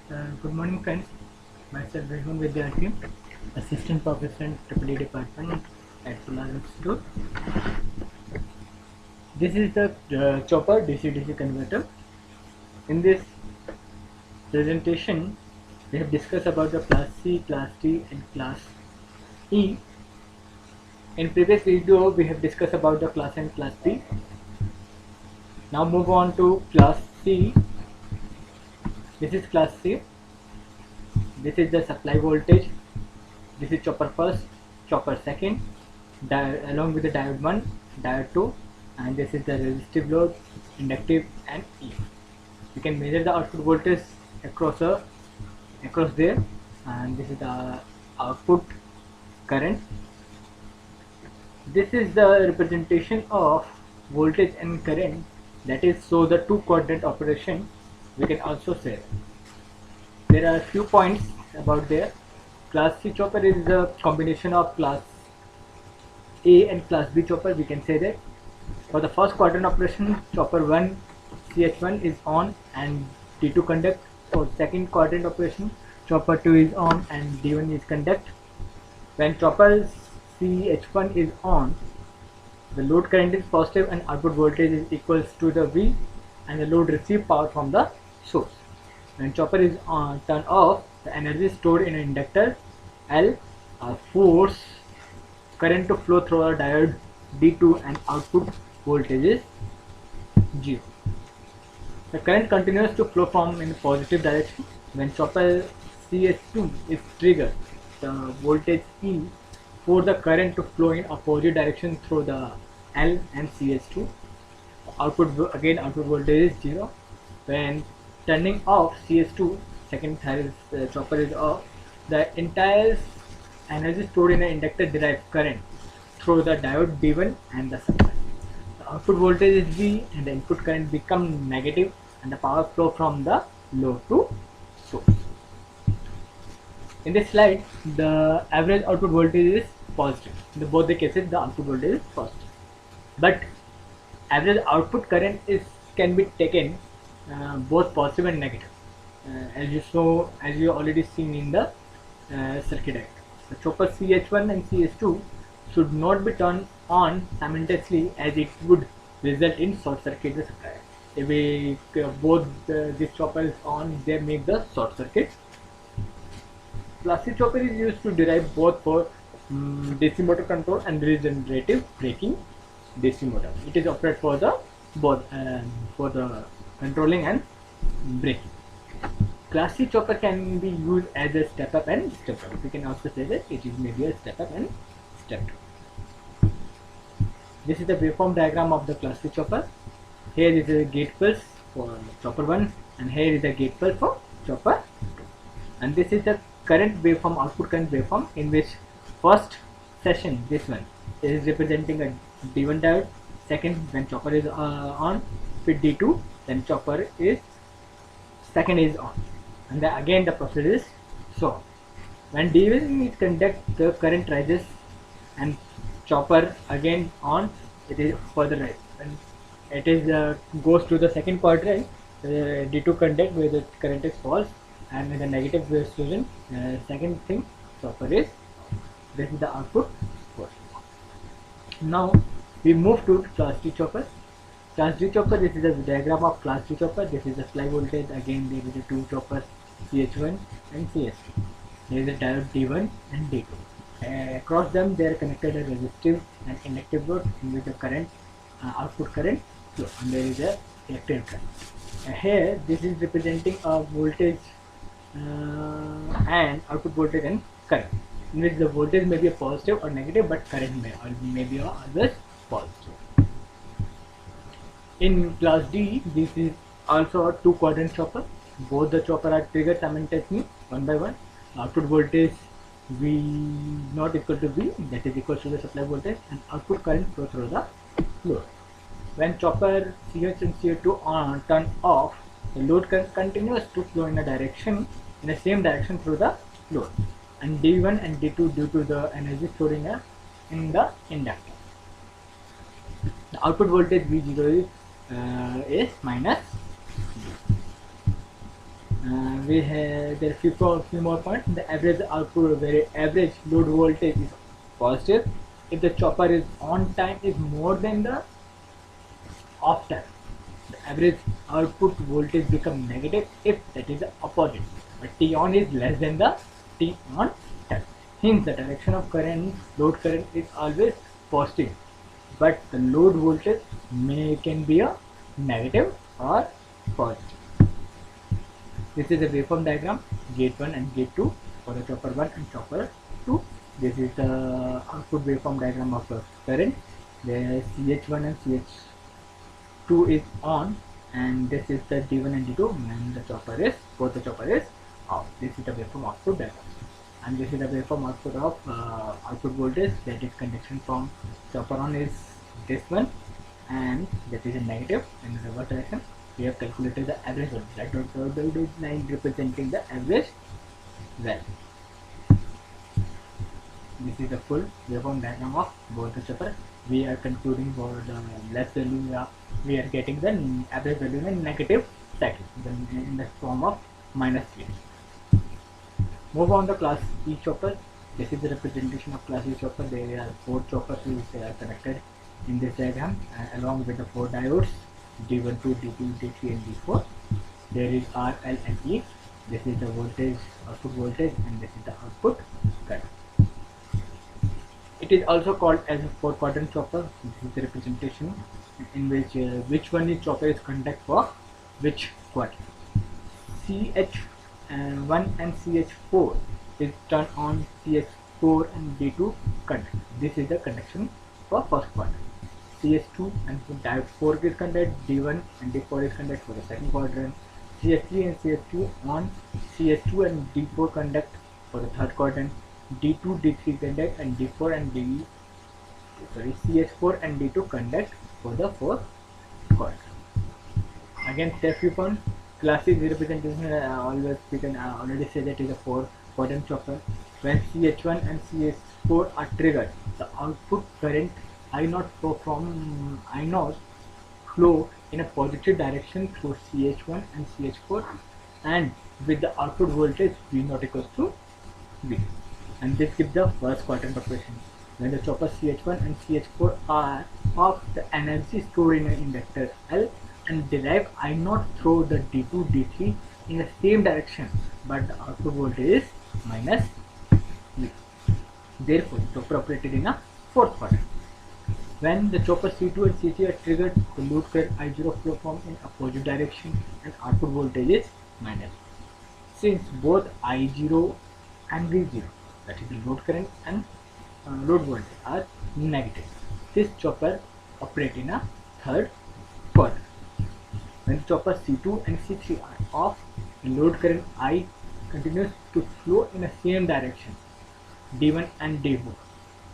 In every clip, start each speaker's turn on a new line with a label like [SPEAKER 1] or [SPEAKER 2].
[SPEAKER 1] Good morning, friends. Myself, Vishnu Vidyarthi, Assistant Professor in EEE Department at Solar Institute. This is the chopper DC-DC converter. In this presentation, we have discussed about the Class C, Class D, and Class E. In previous video, we have discussed about the Class and Class B. Now move on to Class C. This is Class C. This is the supply voltage. This is chopper first, chopper second, along with the diode 1, diode 2, and this is the resistive load, inductive, and E. You can measure the output voltage across there, and this is the output current. This is the representation of voltage and current, that is, so the two quadrant operation. We can also say there are few points about there. Class C chopper is a combination of Class A and Class B chopper. We can say that for the first quadrant operation, chopper 1 CH1 is on and D2 conduct. For second quadrant operation, chopper 2 is on and D1 is conduct. When chopper CH1 is on, the load current is positive and output voltage is equals to the V, and the load receive power from the source. When chopper is turned off, the energy stored in an inductor L force current to flow through a diode D2 and output voltage is 0. The current continues to flow from in the positive direction. When chopper CS2 is triggered, the voltage E for the current to flow in opposite direction through the L and CS2. Output voltage is 0. When turning off CS2, second chopper is off, the entire energy stored in an inductor derives current through the diode D1 and the supply. The output voltage is V and the input current become negative, and the power flow from the load to source. In this slide, the average output voltage is positive. In both the cases, the output voltage is positive. But average output current can be taken both positive and negative, as you already seen in the circuit diagram. The chopper CH1 and CH2 should not be turned on simultaneously, as it would result in short circuit the supply. If we both this chopper is on, they make the short circuit. Class C chopper is used to derive both for DC motor control and regenerative braking DC motor. It is operated for the both for the controlling and braking. Class C chopper can be used as a step up and step down. We can also say that it is maybe a step up and step down. This is the waveform diagram of the Class C chopper. Here is a gate pulse for chopper 1, and here is the gate pulse for chopper 2. And this is the current waveform, output current waveform, in which first session, this one, is representing a D1 diode. Second, when chopper is on, with D2, then chopper is second is on, and then again the process is so. When D1 is conduct, the current rises, and chopper again on, it is further rise. When it is goes to the second quadrant, D2 conduct where the current is false, and with the negative exclusion, second thing, chopper is on. This is the output force. Now we move to Class D chopper. Class D chopper, this is a diagram of Class D chopper. This is the supply voltage. Again, there is a two choppers, CH1 and CS2. There is a diode D1 and D2. Across them, they are connected a resistive and inductive load with the current, output current flow, and there is a reactive current. Here, this is representing a voltage and output voltage and current, in which the voltage may be a positive or negative, but current may be always positive. In Class D, this is also a two quadrant chopper. Both the chopper are triggered simultaneously, one by one. Output voltage V not equal to V, that is equal to the supply voltage, and output current flow through the load. When chopper CH and CH2 turn off, the load current continues to flow in the same direction through the load, and D1 and D2 due to the energy stored in the inductor. The output voltage V0 is minus. We have there are few more points. The average output, where average load voltage is positive if the chopper is on time is more than the off time. The average output voltage become negative if that is the opposite. But T on is less than the T on time. Hence, the direction of current, load current is always positive, but the load voltage can be a negative or positive. This is a waveform diagram, gate 1 and gate 2 for the chopper 1 and chopper 2. This is the output waveform diagram of the current. The CH1 and CH2 is on, and this is the D1 and D2, and the chopper is, both the chopper is off. This is the waveform output diagram. And this is the waveform output of output voltage, that is conduction from chopper on is this one, and that is a negative in the reverse direction. We have calculated the average voltage. That total is 9 representing the average value. This is the full waveform diagram of both the chopper. We are concluding for the less value, we are getting the average value in a negative cycle in the form of -3. Move on to class E chopper. This is the representation of class E chopper. There are 4 choppers which are connected in this diagram along with the 4 diodes D1, 2, D2, D3 and D4. There is R, L and E. This is the voltage, output voltage, and this is the output current. It is also called as a 4-quadrant chopper. This is the representation in which one is chopper is conduct for which quadrant. CH1 and CH4 is turned on, CH4 and D2 conduct. This is the conduction for first quadrant. CH2 and diode 4 is conduct, D1 and D4 is conduct for the second quadrant. CH3 and CH2 on, CH2 and D4 conduct for the third quadrant. D2, D3 conduct, and D4 and CH4 and D2 conduct for the fourth quadrant. Again, step few point. Classic representation, always we can already say that is a 4-quadrant chopper. When CH1 and CH4 are triggered, the output current I0 flow in a positive direction through CH1 and CH4, and with the output voltage V0 equals to V. And this gives the first quadrant operation. When the chopper CH1 and CH4 are of the energy stored in an inductor L and derive I0 through the D2, D3 in the same direction, but the output voltage is -V. Therefore, chopper operated in a 4th quadrant. When the chopper C2 and C3 are triggered, the load current I0 flow from in opposite direction and output voltage is -. Since both I0 and V0, that is the load current and load voltage, are negative, this chopper operates in a 3rd quadrant. When the chopper C2 and C3 are off, the load current I continues to flow in the same direction, D1 and D4,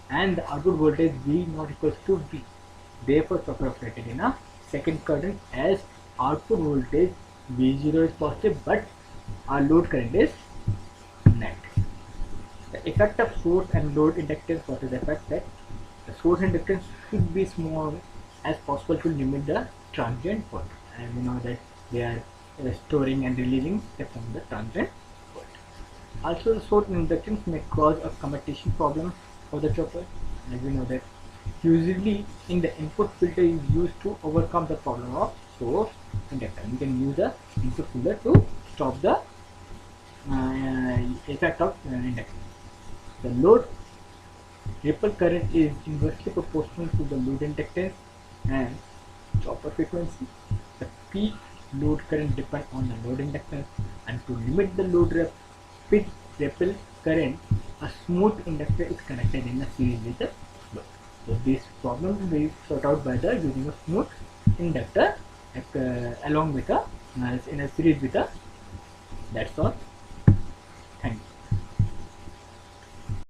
[SPEAKER 1] and the output voltage V0 equals to V. Therefore, chopper operated in a 2nd quadrant as output voltage V0 is positive, but our load current is negative. The effect of source and load inductance. What is the effect? That the source inductance should be small as possible to limit the transient voltage, and we know that they are storing and releasing from the transient voltage. Also, the source inductance may cause a commutation problem for the chopper, as we know that usually in the input filter is used to overcome the problem of source inductance. You can use the input filter to stop the effect of inductance. The load ripple current is inversely proportional to the load inductance and chopper frequency. The peak load current depends on the load inductance, and to limit the load ripple current, a smooth inductor is connected in a series with the load. So this problem will be sorted out by the using a smooth inductor along with a in a series with a. That's all.